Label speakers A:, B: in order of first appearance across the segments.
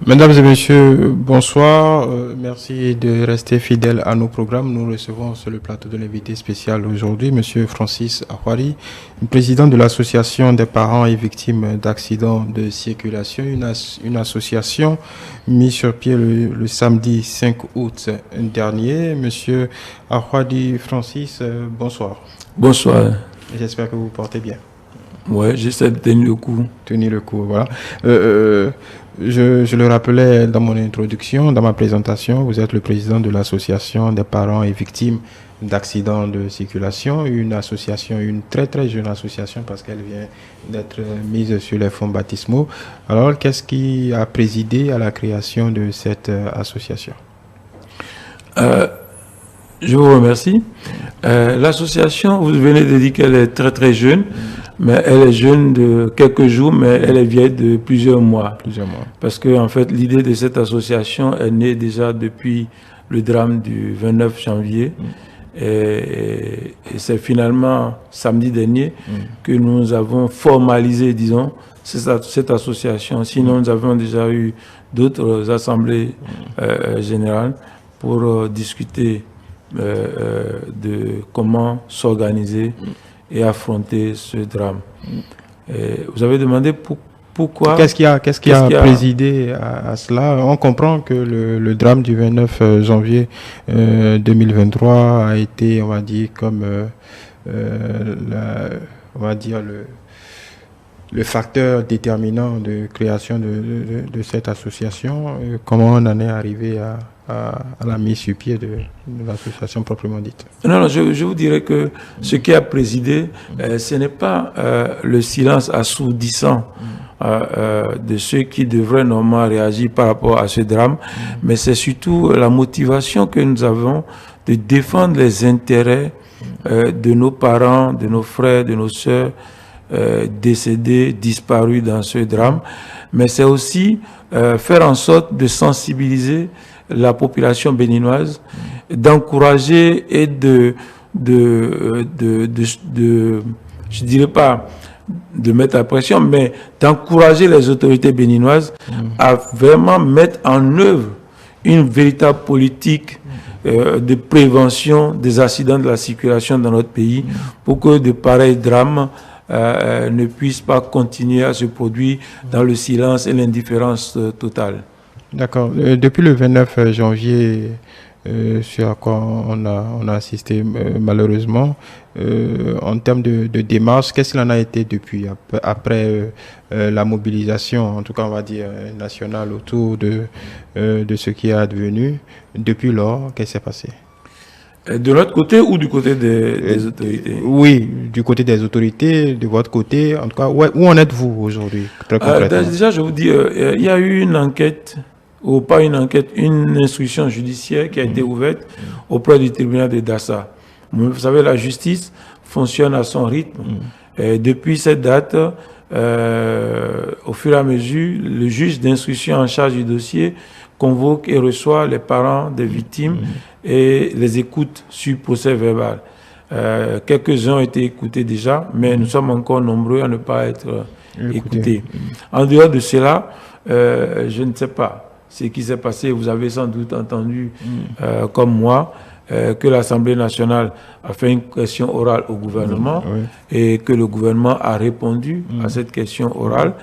A: Mesdames et messieurs, bonsoir. Merci de rester fidèles à nos programmes. Nous recevons sur le plateau de l'invité spécial aujourd'hui, Monsieur Francis Ahouari, président de l'association des parents et victimes d'accidents de circulation, une association mise sur pied le samedi 5 août dernier. Monsieur Ahouari Francis, bonsoir.
B: Bonsoir.
A: J'espère que vous vous portez bien.
B: Ouais, j'essaie de tenir le coup.
A: Tenir le coup, voilà. Je le rappelais dans mon introduction, dans ma présentation, vous êtes le président de l'association des parents et victimes d'accidents de circulation, une association, une très très jeune association parce qu'elle vient d'être mise sur les fonds baptismaux. Alors, qu'est-ce qui a présidé à la création de cette association?
B: Je vous remercie. L'association, vous venez de dire qu'elle est très très jeune. Mais elle est jeune de quelques jours, mais elle est vieille de plusieurs mois. Parce que, en fait, l'idée de cette association est née déjà depuis le drame du 29 janvier. Et c'est finalement samedi dernier que nous avons formalisé, disons, cette association. Sinon, nous avons déjà eu d'autres assemblées générales pour discuter de comment s'organiser et affronter ce drame. Et vous avez demandé pourquoi...
A: Qu'est-ce qui a présidé à cela? On comprend que le drame du 29 janvier 2023 a été, on va dire, comme le facteur déterminant de création de cette association. Comment on en est arrivé à la mise sur pied de l'association proprement dite?
B: Non, je vous dirais que ce qui a présidé, ce n'est pas le silence assourdissant de ceux qui devraient normalement réagir par rapport à ce drame, mais c'est surtout la motivation que nous avons de défendre les intérêts de nos parents, de nos frères, de nos sœurs, décédés, disparus dans ce drame, mais c'est aussi faire en sorte de sensibiliser la population béninoise, d'encourager et je dirais pas de mettre la pression, mais d'encourager les autorités béninoises à vraiment mettre en œuvre une véritable politique de prévention des accidents de la circulation dans notre pays pour que de pareils drames ne puissent pas continuer à se produire dans le silence et l'indifférence totale.
A: D'accord. Depuis le 29 janvier, sur à quoi on a assisté malheureusement, en termes de démarche, qu'est-ce qu'il en a été depuis, après la mobilisation, en tout cas on va dire nationale, autour de ce qui est advenu? Depuis lors, qu'est-ce qui s'est passé?
B: De notre côté ou du côté des autorités?
A: Oui, du côté des autorités, de votre côté, en tout cas, où en êtes-vous aujourd'hui, très concrètement?
B: Déjà, je vous dis, il y a eu une enquête, ou pas une enquête, une instruction judiciaire qui a été ouverte auprès du tribunal de Dassa. Vous savez, la justice fonctionne à son rythme. Et depuis cette date, au fur et à mesure, le juge d'instruction en charge du dossier convoque et reçoit les parents des victimes et les écoute sur procès verbal. Quelques-uns ont été écoutés déjà, mais nous sommes encore nombreux à ne pas être écoutés. En dehors de cela, je ne sais pas ce qui s'est passé. Vous avez sans doute entendu, comme moi, que l'Assemblée nationale a fait une question orale au gouvernement et que le gouvernement a répondu à cette question orale.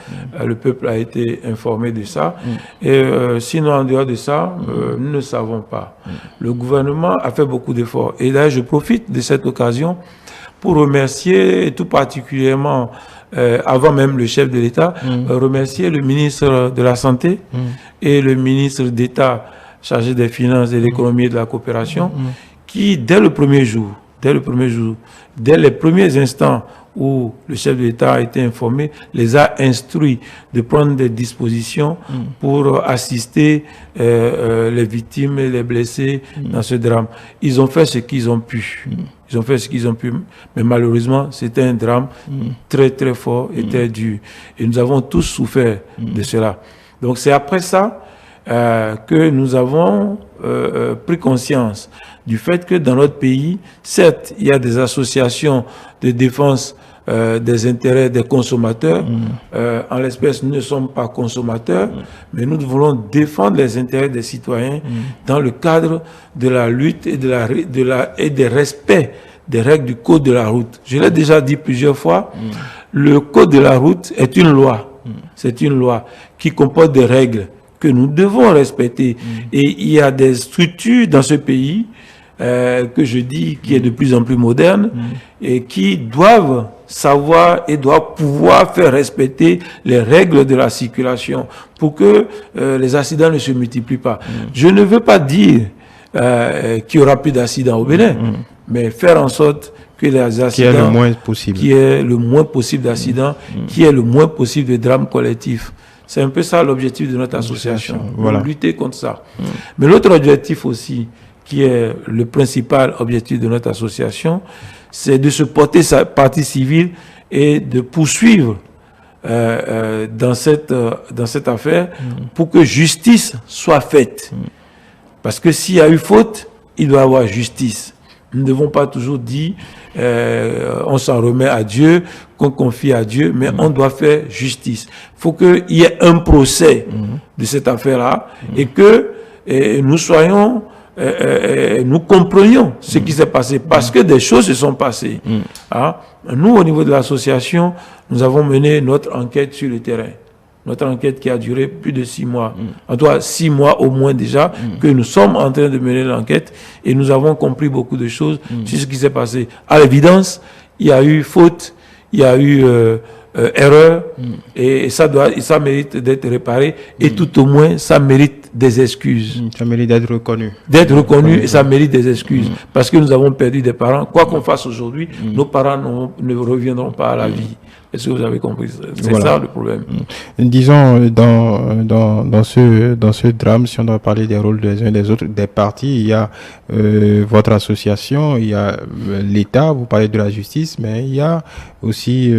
B: Le peuple a été informé de ça. Et sinon, en dehors de ça, nous ne savons pas. Le gouvernement a fait beaucoup d'efforts. Et là, je profite de cette occasion pour remercier tout particulièrement, avant même le chef de l'État, remercier le ministre de la Santé et le ministre d'État chargé des Finances, de l'Économie et de la Coopération, qui, dès les premiers instants où le chef de l'État a été informé, les a instruits de prendre des dispositions pour assister les victimes et les blessés dans ce drame. Ils ont fait ce qu'ils ont pu. Ils ont fait ce qu'ils ont pu, mais malheureusement, c'était un drame très très fort et très dur. Et nous avons tous souffert de cela. Donc c'est après ça que nous avons pris conscience du fait que dans notre pays, certes, il y a des associations de défense des intérêts des consommateurs. En l'espèce, nous ne sommes pas consommateurs, mais nous voulons défendre les intérêts des citoyens dans le cadre de la lutte et et des respects des règles du code de la route. Je l'ai déjà dit plusieurs fois, le code de la route est une loi. C'est une loi qui comporte des règles que nous devons respecter. Et il y a des structures dans ce pays que je dis qui est de plus en plus moderne et qui doivent savoir et doivent pouvoir faire respecter les règles de la circulation pour que les accidents ne se multiplient pas. Je ne veux pas dire qu'il y aura plus d'accidents au Bénin, mais faire en sorte que les accidents...
A: Qui est le moins possible.
B: Qui est le moins possible d'accidents, qui est le moins possible de drames collectifs. C'est un peu ça l'objectif de notre association,
A: voilà.
B: Lutter contre ça. Mais l'autre objectif aussi, qui est le principal objectif de notre association, c'est de se porter sa partie civile et de poursuivre dans cette affaire pour que justice soit faite. Parce que s'il y a eu faute, il doit y avoir justice. Nous ne devons pas toujours dire on s'en remet à Dieu, qu'on confie à Dieu, mais on doit faire justice. Il faut qu'il y ait un procès de cette affaire-là et que nous soyons, nous comprenions ce qui s'est passé parce que des choses se sont passées. Hein? Nous, au niveau de l'association, nous avons mené notre enquête sur le terrain. Notre enquête qui a duré plus de 6 mois. En tout cas, 6 mois au moins déjà, que nous sommes en train de mener l'enquête et nous avons compris beaucoup de choses sur ce qui s'est passé. À l'évidence, il y a eu faute, il y a eu erreur et ça mérite d'être réparé et tout au moins, ça mérite des excuses.
A: Ça mérite d'être reconnu.
B: D'être reconnu et ça mérite des excuses. Parce que nous avons perdu des parents. Quoi qu'on fasse aujourd'hui, nos parents ne reviendront pas à la vie. Est-ce que vous avez compris? C'est ça le problème.
A: Disons, dans ce drame, si on doit parler des rôles des uns et des autres, des partis, il y a votre association, il y a l'État, vous parlez de la justice, mais il y a aussi,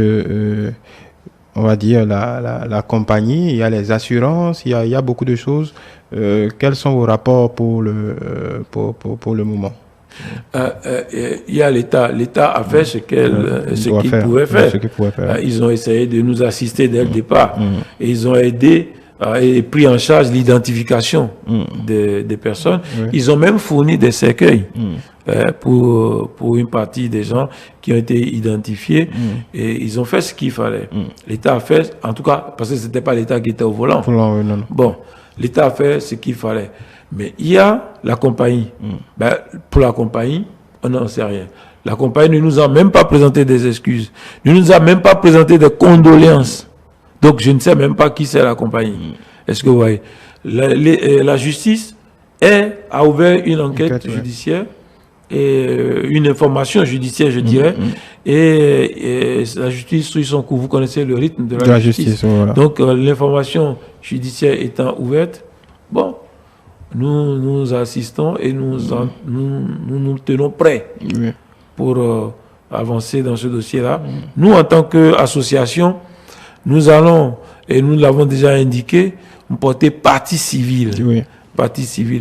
A: on va dire, la compagnie, il y a les assurances, il y a beaucoup de choses. Quels sont vos rapports pour le moment?
B: Il y a l'État. L'État a fait ce qu'il pouvait faire. Ils ont essayé de nous assister dès le départ. Et ils ont aidé et pris en charge l'identification des personnes. Ils ont même fourni des cercueils pour une partie des gens qui ont été identifiés. Et ils ont fait ce qu'il fallait. L'État a fait, en tout cas, parce que ce n'était pas l'État qui était au volant. Bon, l'État a fait ce qu'il fallait. Mais il y a la compagnie. Pour la compagnie, on n'en sait rien. La compagnie ne nous a même pas présenté des excuses. Ne nous a même pas présenté des condoléances. Donc, je ne sais même pas qui c'est la compagnie. Est-ce que vous voyez? La justice a ouvert une enquête judiciaire et une information judiciaire, je dirais. Et la justice suit son cours. Vous connaissez le rythme de la justice. Voilà. Donc, l'information judiciaire étant ouverte, bon, nous assistons et nous tenons prêts pour avancer dans ce dossier-là. Nous, en tant qu'association, nous allons, et nous l'avons déjà indiqué, porter partie civile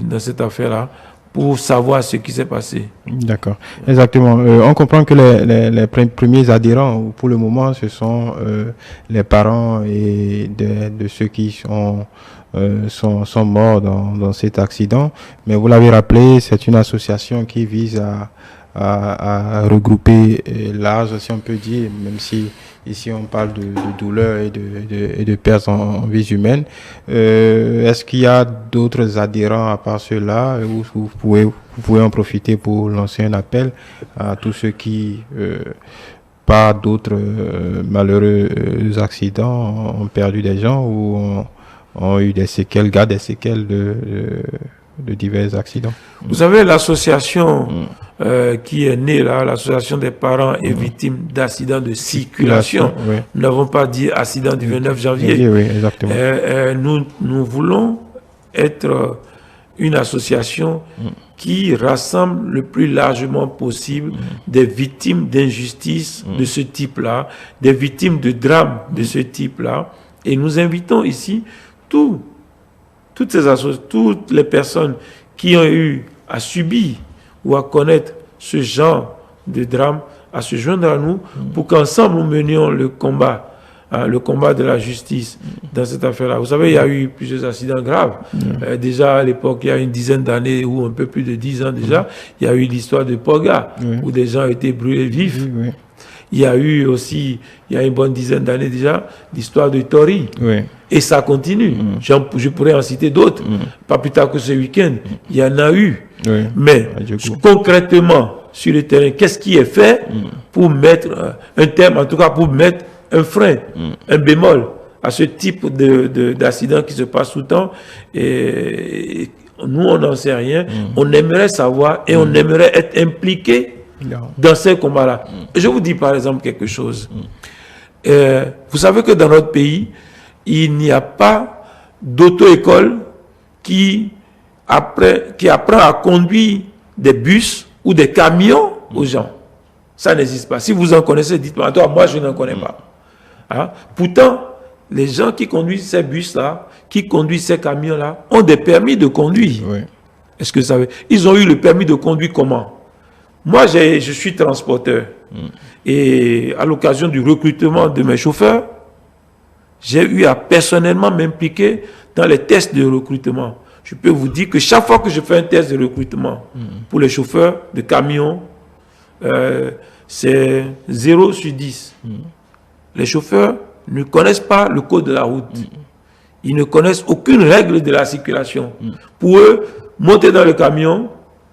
B: dans cette affaire-là pour savoir ce qui s'est passé. D'accord.
A: Exactement. On comprend que les premiers adhérents, pour le moment, ce sont les parents et de ceux qui sont morts dans cet accident. Mais vous l'avez rappelé, c'est une association qui vise à regrouper large, si on peut dire, même si ici on parle de douleur et de pertes en vies humaines. Est-ce qu'il y a d'autres adhérents à part ceux-là où vous pouvez en profiter pour lancer un appel à tous ceux qui, par d'autres malheureux accidents, ont perdu des gens ou ont eu des séquelles de divers accidents?
B: Vous savez, l'association qui est née là, l'association des parents et victimes d'accidents de circulation, nous n'avons pas dit accident du 29 janvier.
A: Oui, exactement.
B: Nous voulons être une association qui rassemble le plus largement possible des victimes d'injustice de ce type-là, des victimes de drames de ce type-là. Et nous invitons ici toutes les personnes qui ont eu à subir ou à connaître ce genre de drame à se joindre à nous pour qu'ensemble nous menions le combat de la justice dans cette affaire-là. Vous savez, il y a eu plusieurs accidents graves. Déjà à l'époque, il y a une dizaine d'années ou un peu plus de 10 ans déjà, il y a eu l'histoire de Poga, où des gens ont été brûlés vifs. Il y a eu aussi, il y a une bonne dizaine d'années déjà, l'histoire de Tori. Et ça continue. Je pourrais en citer d'autres. Pas plus tard que ce week-end, il y en a eu. Mais concrètement, sur le terrain, qu'est-ce qui est fait pour mettre un terme, en tout cas pour mettre un frein, un bémol à ce type d'accident qui se passe tout le temps? Et nous, on n'en sait rien. On aimerait savoir et on aimerait être impliqué dans ces combats-là. Je vous dis par exemple quelque chose. Vous savez que dans notre pays, il n'y a pas d'auto-école qui apprend à conduire des bus ou des camions aux gens. Ça n'existe pas. Si vous en connaissez, dites-moi. Moi, je n'en connais pas. Hein? Pourtant, les gens qui conduisent ces bus-là, qui conduisent ces camions-là, ont des permis de conduire. Est-ce que vous savez? Ils ont eu le permis de conduire comment? Moi, je suis transporteur. Et à l'occasion du recrutement de mes chauffeurs, j'ai eu à personnellement m'impliquer dans les tests de recrutement. Je peux vous dire que chaque fois que je fais un test de recrutement pour les chauffeurs de camions, c'est 0 sur 10. Les chauffeurs ne connaissent pas le code de la route. Ils ne connaissent aucune règle de la circulation. Pour eux, monter dans le camion,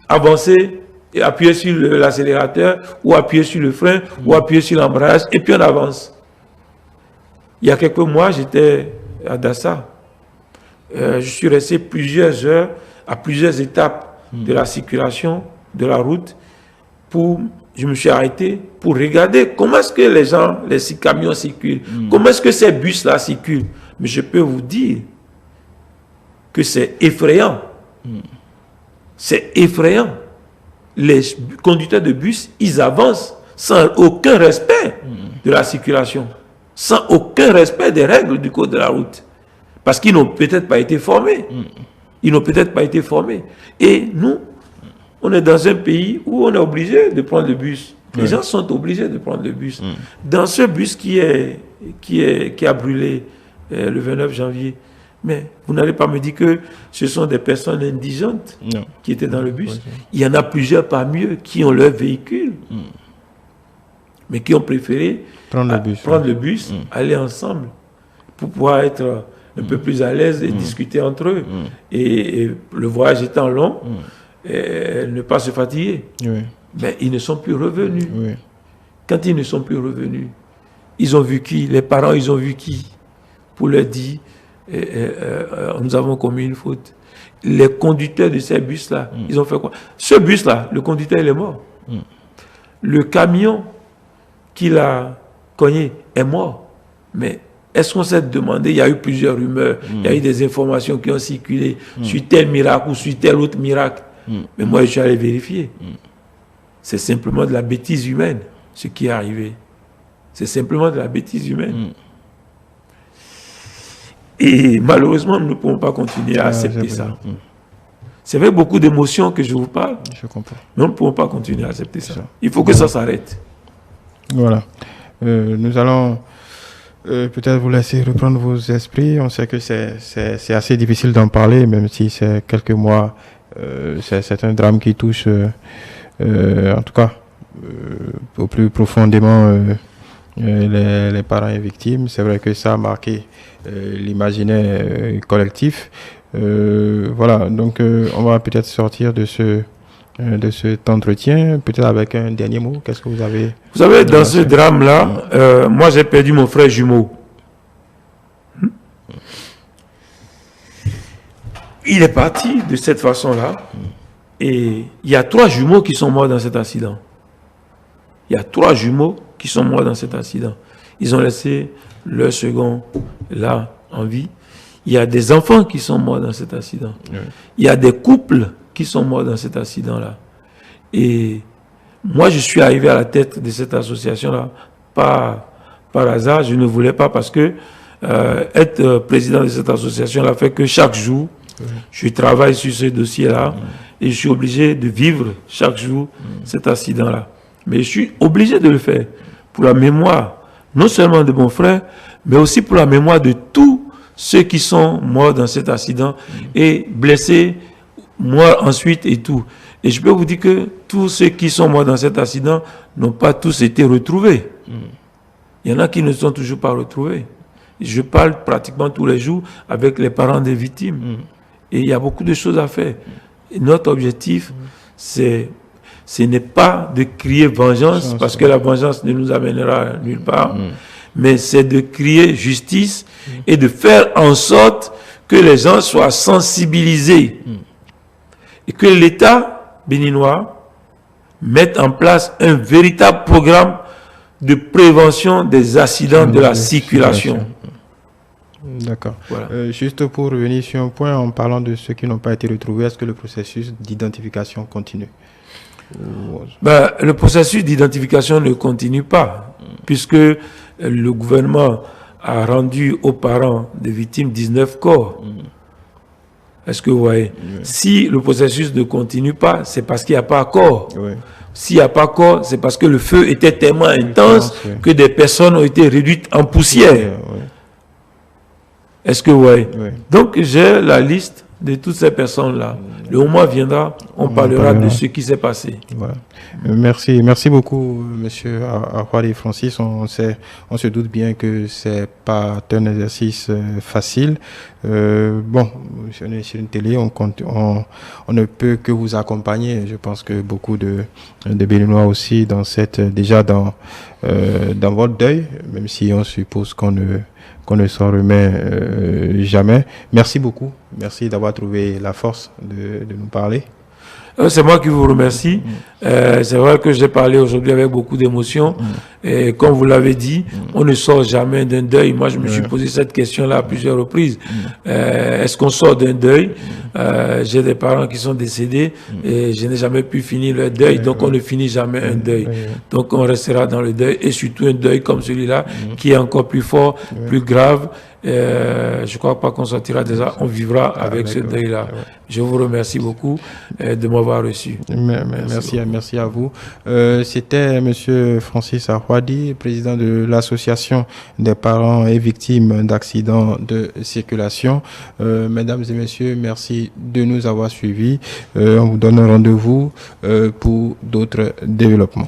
B: avancer, et appuyer sur l'accélérateur, ou appuyer sur le frein, ou appuyer sur l'embrayage, et puis on avance. Il y a quelques mois, j'étais à Dassa. Je suis resté plusieurs heures à plusieurs étapes de la circulation, de la route. Je me suis arrêté pour regarder comment est-ce que les camions circulent, comment est-ce que ces bus-là circulent. Mais je peux vous dire que c'est effrayant. C'est effrayant. Les conducteurs de bus, ils avancent sans aucun respect de la circulation, sans aucun respect des règles du code de la route. Parce qu'ils n'ont peut-être pas été formés. Ils n'ont peut-être pas été formés. Et nous, on est dans un pays où on est obligé de prendre le bus. Les gens sont obligés de prendre le bus. Dans ce bus qui a brûlé le 29 janvier, mais vous n'allez pas me dire que ce sont des personnes indigentes qui étaient dans le bus. Il y en a plusieurs parmi eux qui ont leur véhicule, mais qui ont préféré prendre le bus, aller ensemble pour pouvoir être un peu plus à l'aise et discuter entre eux. Et le voyage étant long, ne pas se fatiguer. Mais ils ne sont plus revenus. Quand ils ne sont plus revenus, ils ont vu qui? Les parents, ils ont vu qui? Pour leur dire, nous avons commis une faute. Les conducteurs de ces bus-là, ils ont fait quoi? Ce bus-là, le conducteur, il est mort. Le camion qui l'a cogné est mort. Mais est-ce qu'on s'est demandé, il y a eu plusieurs rumeurs, il y a eu des informations qui ont circulé sur tel miracle ou sur tel autre miracle. Mais moi, je suis allé vérifier. C'est simplement de la bêtise humaine, ce qui est arrivé. C'est simplement de la bêtise humaine. Et malheureusement, nous ne pouvons pas continuer à accepter ça. C'est avec beaucoup d'émotions que je vous parle.
A: Je comprends.
B: Mais nous ne pouvons pas continuer à accepter ça. Il faut que ça s'arrête.
A: Voilà. Nous allons peut-être vous laisser reprendre vos esprits. On sait que c'est assez difficile d'en parler, même si c'est quelques mois. C'est un drame qui touche, en tout cas, au plus profondément les parents et victimes. C'est vrai que ça a marqué l'imaginaire collectif. Voilà, donc on va peut-être sortir de cet entretien, peut-être avec un dernier mot. Qu'est-ce que vous avez?
B: Vous savez, dans ce drame-là, moi j'ai perdu mon frère jumeau. Il est parti de cette façon-là, et il y a 3 jumeaux qui sont morts dans cet accident. Il y a 3 jumeaux qui sont morts dans cet accident. Ils ont laissé leur second là en vie. Il y a des enfants qui sont morts dans cet accident. Il y a des couples qui sont morts dans cet accident-là. Et moi, je suis arrivé à la tête de cette association-là par hasard. Je ne voulais pas, parce que être président de cette association-là fait que chaque jour, je travaille sur ce dossier-là et je suis obligé de vivre chaque jour cet accident-là. mais je suis obligé de le faire pour la mémoire, non seulement de mon frère, mais aussi pour la mémoire de tous ceux qui sont morts dans cet accident et blessés, morts ensuite et tout. Et je peux vous dire que tous ceux qui sont morts dans cet accident n'ont pas tous été retrouvés. Il y en a qui ne sont toujours pas retrouvés. Je parle pratiquement tous les jours avec les parents des victimes. Et il y a beaucoup de choses à faire. Et notre objectif, ce n'est pas de crier vengeance, parce que la vengeance ne nous amènera nulle part, mais c'est de crier justice et de faire en sorte que les gens soient sensibilisés. Et que l'État béninois mette en place un véritable programme de prévention des accidents de la circulation.
A: D'accord.
B: Voilà.
A: Juste pour revenir sur un point, en parlant de ceux qui n'ont pas été retrouvés, est-ce que le processus d'identification continue?
B: Le processus d'identification ne continue pas, puisque le gouvernement a rendu aux parents des victimes 19 corps. Est-ce que vous voyez? Si le processus ne continue pas, c'est parce qu'il n'y a pas corps. S'il n'y a pas corps, c'est parce que le feu était tellement intense que des personnes ont été réduites en poussière. Est-ce que vous voyez? Donc, j'ai la liste de toutes ces personnes-là. Le moment viendra, on parlera de ce qui s'est passé.
A: Voilà. Merci beaucoup, Monsieur Ahwari Francis. On se doute bien que c'est pas un exercice facile. Bon, on est sur une télé, on ne peut que vous accompagner. Je pense que beaucoup de Béninois aussi déjà dans votre deuil, même si on suppose qu'on ne s'en remet jamais. Merci beaucoup. Merci d'avoir trouvé la force de nous parler.
B: C'est moi qui vous remercie. C'est vrai que j'ai parlé aujourd'hui avec beaucoup d'émotion. Et comme vous l'avez dit, on ne sort jamais d'un deuil. Moi, je me suis posé cette question-là à plusieurs reprises. Est-ce qu'on sort d'un deuil? J'ai des parents qui sont décédés et je n'ai jamais pu finir leur deuil. Donc, on ne finit jamais un deuil. Donc, on restera dans le deuil. Et surtout un deuil comme celui-là, qui est encore plus fort, plus grave. Je ne crois pas qu'on sortira déjà. On vivra avec ce deuil-là. Je vous remercie beaucoup de m'avoir reçu.
A: Merci à vous. C'était M. Francis Ahwari, président de l'association des parents et victimes d'accidents de circulation. Mesdames et messieurs, merci de nous avoir suivis. On vous donne un rendez-vous pour d'autres développements.